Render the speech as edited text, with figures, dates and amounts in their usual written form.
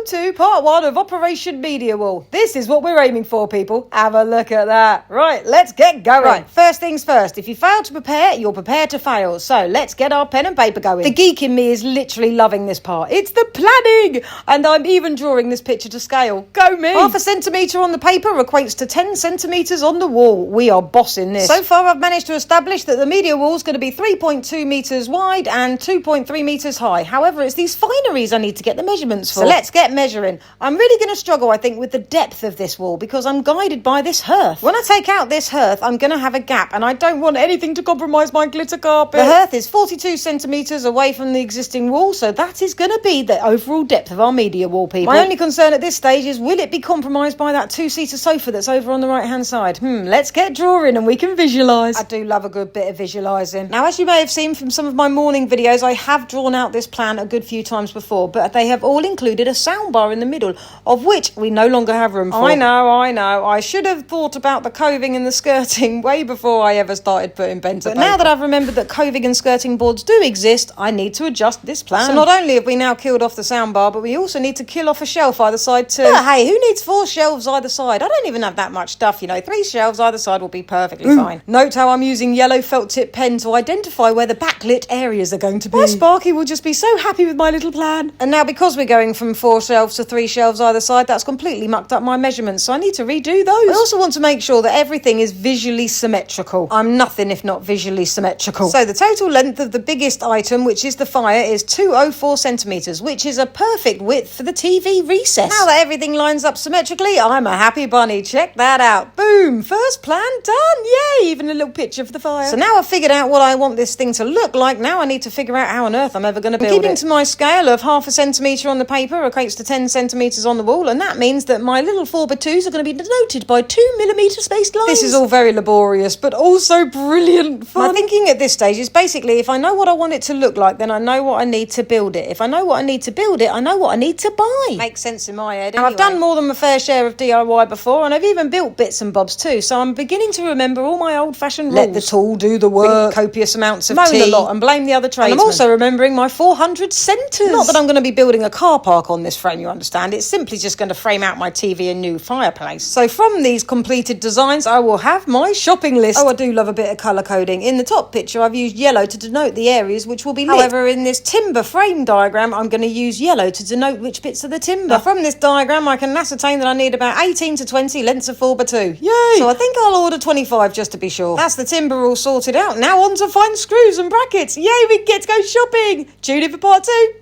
Welcome to part 1 of Operation Media Wall. This is what we're aiming for, people. Have a look at that. Right, let's get going. Right, first things first. If you fail to prepare, you're prepared to fail. So let's get our pen and paper going. The geek in me is literally loving this part. It's the planning! And I'm even drawing this picture to scale. Go me! 0.5 centimetre on the paper equates to 10 centimetres on the wall. We are bossing this. So far, I've managed to establish that the media wall is going to be 3.2 metres wide and 2.3 metres high. However, it's these fineries I need to get the measurements for. So let's get measuring. I'm really going to struggle, I think, with the depth of this wall because I'm guided by this hearth. When I take out this hearth, I'm going to have a gap and I don't want anything to compromise my glitter carpet. The hearth is 42 centimetres away from the existing wall, so that is going to be the overall depth of our media wall, people. My only concern at this stage is, will it be compromised by that two-seater sofa that's over on the right-hand side? Let's get drawing and we can visualise. I do love a good bit of visualising. Now, as you may have seen from some of my morning videos, I have drawn out this plan a good few times before, but they have all included a soundbar in the middle, of which we no longer have room for. I know. I should have thought about the coving and the skirting way before I ever started putting pen to paper. But now that I've remembered that coving and skirting boards do exist, I need to adjust this plan. So not only have we now killed off the soundbar, but we also need to kill off a shelf either side too. But hey, who needs 4 shelves either side? I don't even have that much stuff, 3 shelves either side will be perfectly fine. Note how I'm using yellow felt tip pen to identify where the backlit areas are going to be. My Sparky will just be so happy with my little plan. And now, because we're going from 4 shelves to 3 shelves either side, that's completely mucked up my measurements, so I need to redo those. I also want to make sure that everything is visually symmetrical. I'm nothing if not visually symmetrical. So the total length of the biggest item, which is the fire, is 204 centimetres, which is a perfect width for the TV recess. Now that everything lines up symmetrically, I'm a happy bunny. Check that out. Boom! First plan done! Yay! Even a little picture for the fire. So now I've figured out what I want this thing to look like. Now I need to figure out how on earth I'm ever going to build it. Keeping to my scale of 0.5 centimetre on the paper equates to 10 centimetres on the wall, and that means that my little 4x2s are going to be denoted by 2mm spaced lines. This is all very laborious, but also brilliant fun. My thinking at this stage is basically, if I know what I want it to look like, then I know what I need to build it. If I know what I need to build it, I know what I need to buy. Makes sense in my head. Now, I've done more than my fair share of DIY before, and I've even built bits and bobs too, so I'm beginning to remember all my old-fashioned rules. Let the tool do the work. Drink copious amounts of tea. Moan a lot and blame the other tradesmen. And I'm also remembering my 400 centres. Not that I'm going to be building a car park on this frame, you understand. It's simply just going to frame out my TV and new fireplace. So from these completed designs, I will have my shopping list. Oh, I do love a bit of colour coding. In the top picture, I've used yellow to denote the areas which will be lit. However, in this timber frame diagram, I'm going to use yellow to denote which bits are the timber. Now, from this diagram, I can ascertain that I need about 18 to 20 lengths of 4x2. Yay! So I think I'll order 25 just to be sure. That's the timber all sorted out. Now on to find screws and brackets. Yay, we get to go shopping. Tune in for part 2.